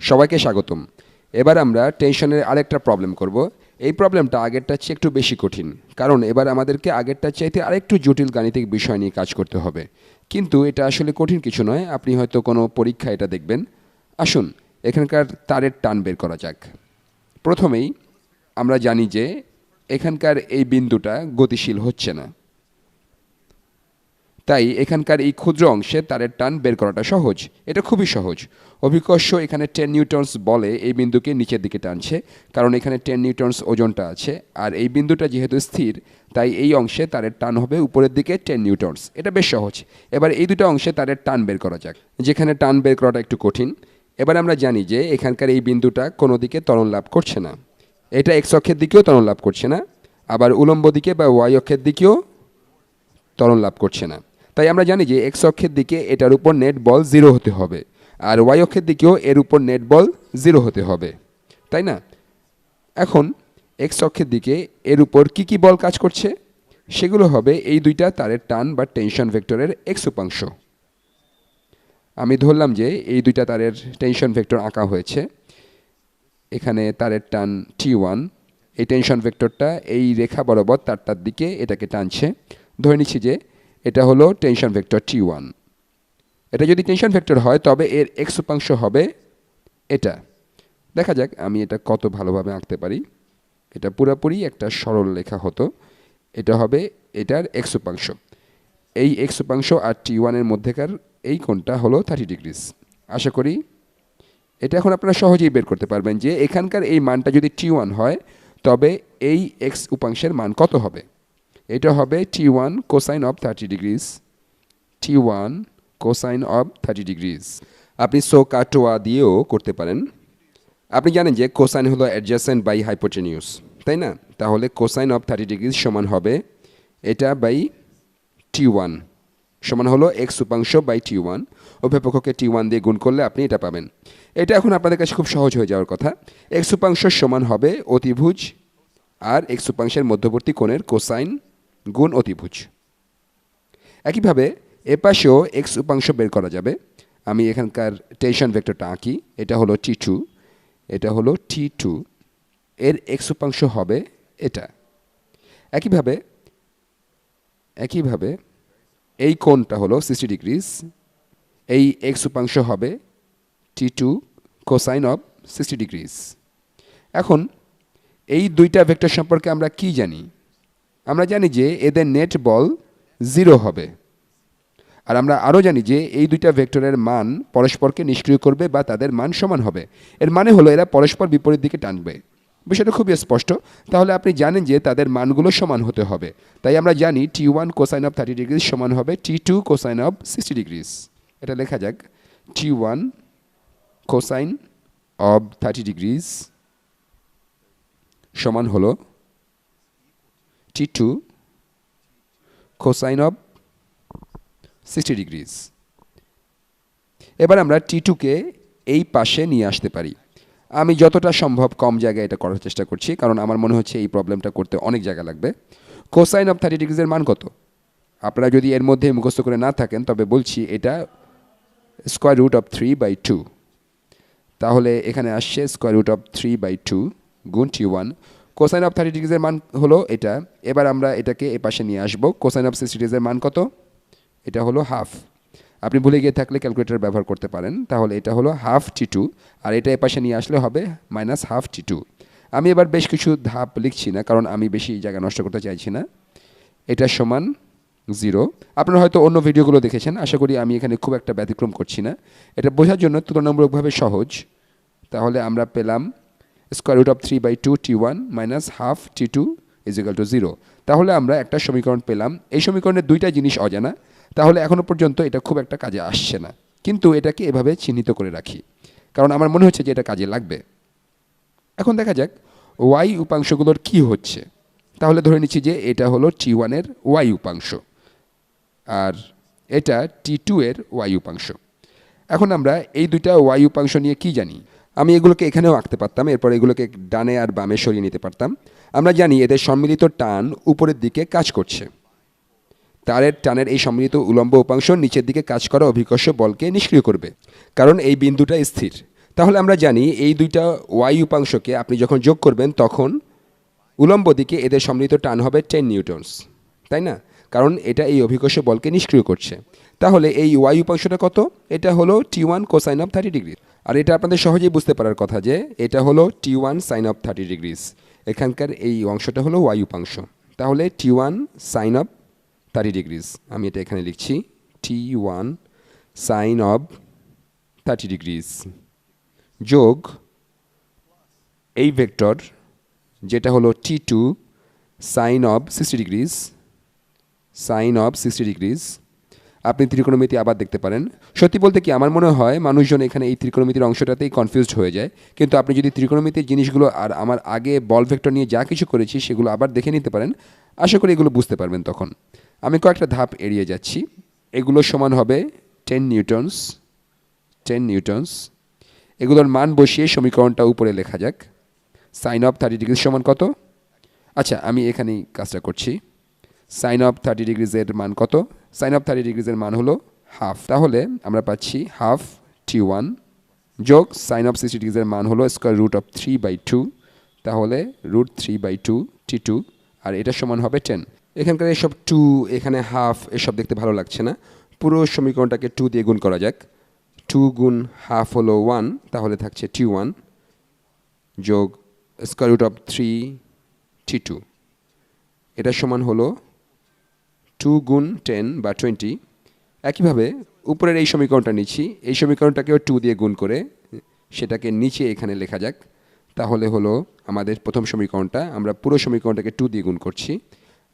সবাইকে স্বাগতম। এবার আমরা টেনশনের আরেকটা প্রবলেম করব। এই প্রবলেমটা আগেরটার চেয়ে একটু বেশি কঠিন, কারণ এবার আমাদেরকে আগেরটার চাইতে আরেকটু জটিল গাণিতিক বিষয় নিয়ে কাজ করতে হবে। কিন্তু এটা আসলে কঠিন কিছু নয়, আপনি হয়তো কোনো পরীক্ষায় এটা দেখবেন। আসুন এখানকার তারের টান বের করা যাক। প্রথমেই আমরা জানি যে এখানকার এই বিন্দুটা গতিশীল হচ্ছে না, তাই এখানকার এই ক্ষুদ্র অংশে তারের টান বের করাটা সহজ। এটা খুবই সহজ। অভিকর্ষ এখানে 10 নিউটনস বলে এই বিন্দুকে নিচের দিকে টানছে, কারণ এখানে 10 নিউটনস ওজনটা আছে। আর এই বিন্দুটা যেহেতু স্থির, তাই এই অংশে তারের টান হবে উপরের দিকে 10 নিউটনস। এটা বেশ সহজ। এবার এই দুটো অংশে তারের টান বের করা যাক, যেখানে টান বের করাটা একটু কঠিন। এবার আমরা জানি যে এখানকার এই বিন্দুটা কোনো দিকে ত্বরণ লাভ করছে না। এটা এক্স অক্ষের দিকেও ত্বরণ লাভ করছে না, আবার উলম্ব দিকে বা ওয়াই অক্ষের দিকেও ত্বরণ লাভ করছে না। তাই আমরা জানি যে এক্স অক্ষের দিকে এটার উপর নেট বল 0 হতে হবে, আর ওয়াই অক্ষের দিকেও এর উপর নেট বল 0 হতে হবে, তাই না? এখন এক্স অক্ষের দিকে এর উপর কি কি বল কাজ করছে, সেগুলো হবে এই দুইটা তারের টান বা টেনশন ভেক্টরের এক্স উপাংশ। আমি ধরলাম যে এই দুইটা তারের টেনশন ভেক্টর আঁকা হয়েছে। এখানে তারের টান T1, এই টেনশন ভেক্টরটা এই রেখা বরাবর তারটার দিকে এটাকে টানছে। ধরে নিচ্ছি যে এটা হলো টেনশন ভেক্টর T1। এটা যদি টেনশন ভেক্টর হয় তবে এর এক্স উপাংশ হবে এটা। দেখা যাক আমি এটা কত ভালোভাবে আঁকতে পারি। এটা পুরোপুরি একটা সরল লেখা হতো। এটা হবে এটার এক্স উপাংশ। এই এক্স উপাংশ আর T1 এর মধ্যেকার এই কোণটা হলো 30 ডিগ্রিজ। আশা করি এটা এখন আপনারা সহজেই বের করতে পারবেন যে এখানকার এই মানটা যদি T1 হয় তবে এই এক্স উপাংশের মান কত হবে। এটা হবে T1 cosine of 30 degrees. T1 cosine of 30 degrees. আপনি সোকাটোয়া দিয়েও করতে পারেন। আপনি জানেন যে কোসাইন হলো অ্যাডজাসেন্ট বাই হাইপোটেনিউস, তাই না? তাহলে কোসাইন অফ 30 ডিগ্রিজ সমান হবে এটা বাই T1, সমান হলো এক্স উপাংশ বাই T1। উভয়পক্ষকে T1 দিয়ে গুণ করলে আপনি এটা পাবেন। এটা এখন আপনাদের কাছে খুব সহজ হয়ে যাওয়ার কথা। এক্স উপাংশ সমান হবে অতিভুজ আর এক্স উপাংশের মধ্যবর্তী কোণের কোসাইন গুণ অতিভুজ। একইভাবে এপাশেও এক্স উপাংশ বের করা যাবে। আমি এখানকার টেনশন ভেক্টরটা আঁকি। এটা হলো T2, এটা হলো T2, এর এক্স উপাংশ হবে এটা। একইভাবে এই কোণটা হলো 60 ডিগ্রিজ। এই এক্স উপাংশ হবে T2 কোসাইন অফ 60 ডিগ্রিজ। এখন এই দুইটা ভেক্টর সম্পর্কে আমরা কি জানি? আমরা জানি যে এদের নেট বল 0 হবে। আর আমরা আরও জানি যে এই দুইটা ভেক্টরের মান পরস্পরকে নিষ্ক্রিয় করবে বা তাদের মান সমান হবে। এর মানে হলো এরা পরস্পর বিপরীত দিকে টানবে। বিষয়টা খুবই স্পষ্ট। তাহলে আপনি জানেন যে তাদের মানগুলো সমান হতে হবে। তাই আমরা জানি T1 কোসাইন অফ 30 ডিগ্রিজ সমান হবে T2 কোসাইন অফ 60 ডিগ্রিজ। এটা লেখা যাক, T1 কোসাইন অফ 30 ডিগ্রিজ সমান হলো T2 কোসাইন অফ 60 ডিগ্রিজ। এবার আমরা T2কে এই পাশে নিয়ে আসতে পারি। আমি যতটা সম্ভব কম জায়গায় এটা করার চেষ্টা করছি, কারণ আমার মনে হচ্ছে এই প্রবলেমটা করতে অনেক জায়গা লাগবে। কোসাইন অফ 30 ডিগ্রিজের মান কত? আপনারা যদি এর মধ্যে মুখস্থ করে না থাকেন তবে বলছি এটা স্কোয়ার রুট অফ 3/2। তাহলে এখানে আসছে স্কোয়ার রুট অফ 3/2 গুণ T1। কোসাইন অফ 30 ডিগ্রিজের মান হলো এটা। এবার আমরা এটাকে এ পাশে নিয়ে আসবো। কোসাইন অফ 60 ডিগ্রিজের মান কত? এটা হলো হাফ। আপনি ভুলে গিয়ে থাকলে ক্যালকুলেটর ব্যবহার করতে পারেন। তাহলে এটা হলো হাফ T2, আর এটা এপাশে নিয়ে আসলে হবে মাইনাস হাফ T2। আমি এবার বেশ কিছু ধাপ লিখছি না, কারণ আমি বেশি জায়গা নষ্ট করতে চাইছি না। এটা সমান 0। আপনারা হয়তো অন্য ভিডিওগুলো দেখেছেন, আশা করি আমি এখানে খুব একটা ব্যতিক্রম করছি না। এটা বোঝার জন্য তুলনামূলকভাবে সহজ। তাহলে আমরা পেলাম square root of 3/2 T1 minus half T2 is equal to 0। তাহলে আমরা একটা সমীকরণ পেলাম। এই সমীকরণের দুইটা জিনিস অজানা, তাহলে এখনও পর্যন্ত এটা খুব একটা কাজে আসছে না, কিন্তু এটাকে এভাবে চিহ্নিত করে রাখি, কারণ আমার মনে হচ্ছে যে এটা কাজে লাগবে। এখন দেখা যাক ওয়াই উপাংশগুলোর কি হচ্ছে। তাহলে ধরে নিচ্ছি যে এটা হলো T1 এর ওয়াই উপাংশ, আর এটা T2 এর ওয়াই উপাংশ। এখন আমরা এই দুইটা ওয়াই উপাংশ নিয়ে কি জানি? আমি এগুলোকে এখানেও আঁকতে পারতাম, এরপর এগুলোকে ডানে আর বামে সরিয়ে নিতে পারতাম। আমরা জানি এদের সম্মিলিত টান উপরের দিকে কাজ করছে। তারের টানের এই সম্মিলিত উলম্ব উপাংশ নিচের দিকে কাজ করা অভিকর্ষ বলকে নিষ্ক্রিয় করবে, কারণ এই বিন্দুটা স্থির। তাহলে আমরা জানি এই দুইটা ওয়াই উপাংশকে আপনি যখন যোগ করবেন তখন উলম্ব দিকে এদের সম্মিলিত টান হবে 10 নিউটনস, তাই না? কারণ এটা এই অভিকর্ষ বলকে নিষ্ক্রিয় করছে। তাহলে এই ওয়াই উপাংশটা কত? এটা হলো T1 কোসাইন অফ 30 ডিগ্রি। আর এটা আপনাদের সহজেই বুঝতে পারার কথা যে এটা হলো T1 সাইন অফ 30 ডিগ্রিস। এখানকার এই অংশটা হলো ওয়াই উপাংশ। তাহলে T1 সাইন অফ 30 ডিগ্রিস, আমি এটা এখানে লিখছি T1 সাইন অফ 30 ডিগ্রিস যোগ এই ভেক্টর যেটা হলো T2 sine of 60 degrees, sine of 60 degrees. আপনি ত্রিকোণমিতি আবার দেখতে পারেন। সত্যি বলতে কি আমার মনে হয় মানুষজন এখানে এই ত্রিকোণমিতির অংশটাতেই কনফিউজড হয়ে যায়, কিন্তু আপনি যদি ত্রিকোণমিতির জিনিসগুলো আর আমার আগে বল ভেক্টর নিয়ে যা কিছু করেছি সেগুলো আবার দেখে নিতে পারেন, আশা করি এগুলো বুঝতে পারবেন তখন। আমি কয়েকটা ধাপ এড়িয়ে যাচ্ছি। এগুলো সমান হবে 10 নিউটনস, 10 নিউটনস। এগুলোর মান বসিয়ে সমীকরণটা উপরে লেখা যাক। সাইন অফ 30 ডিগ্রি সমান কত? আচ্ছা, আমি এখানেই কাজটা করছি। সাইন অফ 30 ডিগ্রিজের মান কত? সাইন অফ 30 ডিগ্রিজের মান হলো হাফ। তাহলে আমরা পাচ্ছি হাফ T1 যোগ সাইন অফ 60 ডিগ্রিজের মান হলো স্কোয়ার রুট অফ 3/2, তাহলে রুট 3/2 T2, আর এটা সমান হবে 10। এখানকার এসব 2, এখানে হাফ, এসব দেখতে ভালো লাগছে না। পুরো সমীকরণটাকে 2 দিয়ে গুণ করা যাক। 2 গুণ হাফ হলো 1, তাহলে থাকছে T1 যোগ স্কোয়ার রুট অফ 3 T2, এটা সমান হলো 2 গুণ 10 বা 20। একইভাবে উপরের এই সমীকরণটা নিচ্ছি, এই সমীকরণটাকেও 2 দিয়ে গুণ করে সেটাকে নিচে এখানে লেখা যাক। তাহলে হলো আমাদের প্রথম সমীকরণটা, আমরা পুরো সমীকরণটাকে 2 দিয়ে গুণ করছি।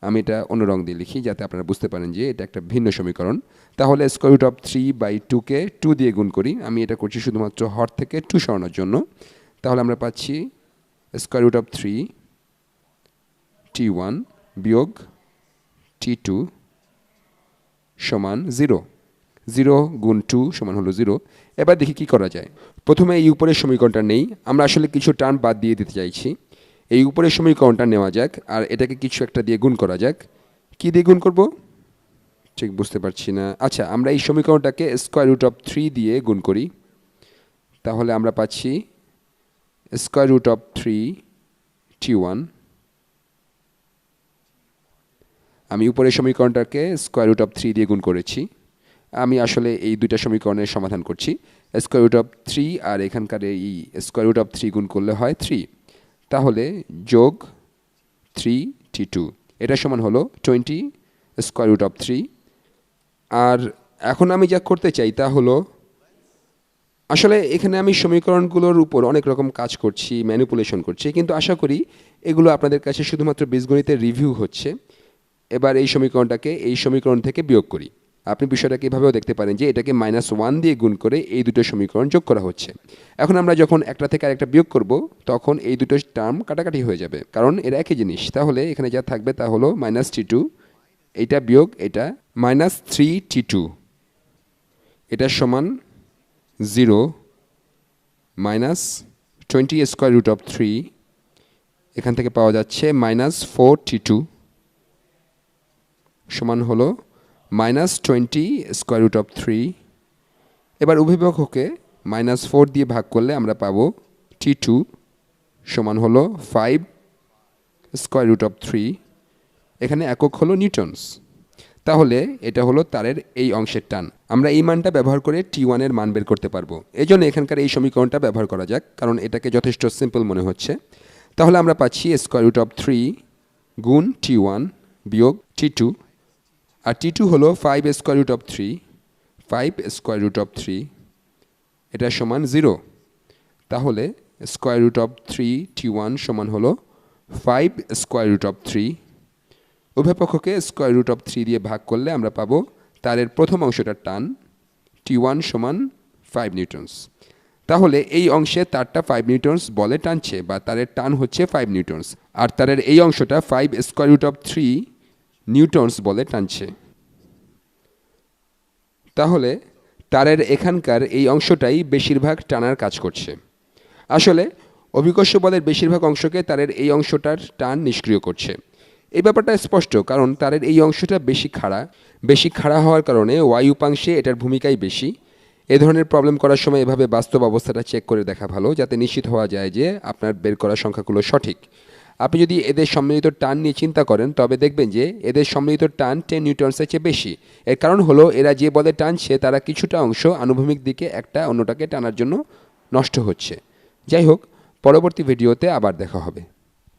আমি এটা অন্য রং দিয়ে লিখি যাতে আপনারা বুঝতে পারেন যে এটা একটা ভিন্ন সমীকরণ। তাহলে স্কোয়ার রুট অফ 3/2কে 2 দিয়ে গুণ করি। আমি এটা করছি শুধুমাত্র হর থেকে 2 সরানোর জন্য। তাহলে আমরা পাচ্ছি স্কোয়ার রুট অফ 3 T1 বিয়োগ T2 সমান 0। 0 গুণ 2 সমান হলো 0। এবার দেখি কি করা যায়। প্রথমে এই উপরের সমীকরণটা নেই, আমরা আসলে কিছু টার্ম বাদ দিয়ে দিতে চাইছি। এই উপরের সমীকরণটা নেওয়া যাক আর এটাকে কিছু একটা দিয়ে গুণ করা যাক। কি দিয়ে গুণ করব ঠিক বুঝতে পারছি না। আচ্ছা, আমরা এই সমীকরণটাকে স্কোয়ার রুট অফ 3 দিয়ে গুণ করি। তাহলে আমরা পাচ্ছি স্কোয়ার রুট অফ 3 T1। আমি উপরের সমীকরণটাকে স্কোয়ার রুট অফ 3 দিয়ে গুণ করেছি। আমি আসলে এই দুইটা সমীকরণের সমাধান করছি। স্কোয়ার রুট অফ 3 আর এখানকার এই স্কোয়ার রুট অফ 3 গুণ করলে হয় 3, তাহলে যোগ 3 T2, এটা সমান হলো 20 স্কোয়ার রুট অফ 3। আর এখন আমি যা করতে চাই তা হলো, আসলে এখানে আমি সমীকরণগুলোর উপর অনেক রকম কাজ করছি, ম্যানিপুলেশন করছি, কিন্তু আশা করি এগুলো আপনাদের কাছে শুধুমাত্র বীজগণিতের রিভিউ হচ্ছে। এবার এই সমীকরণটাকে এই সমীকরণ থেকে বিয়োগ করি। আপনি বিষয়টাকে এভাবেও দেখতে পারেন যে এটাকে -1 দিয়ে গুণ করে এই দুটো সমীকরণ যোগ করা হচ্ছে। এখন আমরা যখন একটা থেকে আরেকটা বিয়োগ করব তখন এই দুটো টার্ম কাটাকাটি হয়ে যাবে, কারণ এরা একই জিনিস। তাহলে এখানে যা থাকবে তা হলো -T2, এইটা বিয়োগ এটা -3T2, এটা সমান 0 -20 স্কোয়ার রুট অফ 3, এখান থেকে পাওয়া যাচ্ছে -4T2 সমান হলো -20 স্কোয়ার রুট অফ 3। এবার উভয় পক্ষকে -4 দিয়ে ভাগ করলে আমরা পাবো T2 সমান হলো 5 স্কোয়ার রুট অফ 3। এখানে একক হলো নিউটনস। তাহলে এটা হলো তারের এই অংশের টান। আমরা এই মানটা ব্যবহার করে T1 এর মান বের করতে পারবো। এই জন্য এখানকার এই সমীকরণটা ব্যবহার করা যাক, কারণ এটাকে যথেষ্ট সিম্পল মনে হচ্ছে। তাহলে আমরা পাচ্ছি স্কোয়ার রুট অফ 3 গুণ T1 বিয়োগ T2, আর T2 হলো 5 square root of 3, 5 square root of 3, এটা সমান 0। তাহলে স্কোয়ার রুট অফ 3 T1 সমান হলো 5 স্কোয়ার রুট অফ 3। উভয় পক্ষকে স্কোয়ার রুট অফ 3 দিয়ে ভাগ করলে আমরা পাবো তারের প্রথম অংশটার টান T1 সমান 5 নিউটনস। তাহলে এই অংশে তারটা 5 নিউটনস বলে টানছে, বা তারের টান হচ্ছে 5 নিউটনস, আর তারের এই অংশটা 5 স্কোয়ার রুট অফ 3 নিউটনস বলে টানছে। তাহলে তারের এখানকার এই অংশটাই বেশিরভাগ টানার কাজ করছে। আসলে অভিকর্ষ বলের বেশিরভাগ অংশকে তারের এই অংশটার টান নিষ্ক্রিয় করছে। এই ব্যাপারটা স্পষ্ট, কারণ তারের এই অংশটা বেশি খাড়া হওয়ার কারণে ওয়াই উপাংশে এটার ভূমিকাই বেশি। এই ধরনের প্রবলেম করার সময় এভাবে বাস্তব অবস্থাটা চেক করে দেখা ভালো, যাতে নিশ্চিত হওয়া যায় যে আপনার বের করা সংখ্যাগুলো সঠিক। আপনি যদি এদের সম্মিলিত টান নিয়ে চিন্তা করেন, তবে দেখবেন যে এদের সম্মিলিত টান 10 নিউটনসের চেয়ে বেশি। এর কারণ হলো এরা যে বলে টানছে তারা কিছুটা অংশ আনুভূমিক দিকে একটা অন্যটাকে টানার জন্য নষ্ট হচ্ছে। যাই হোক, পরবর্তী ভিডিওতে আবার দেখা হবে।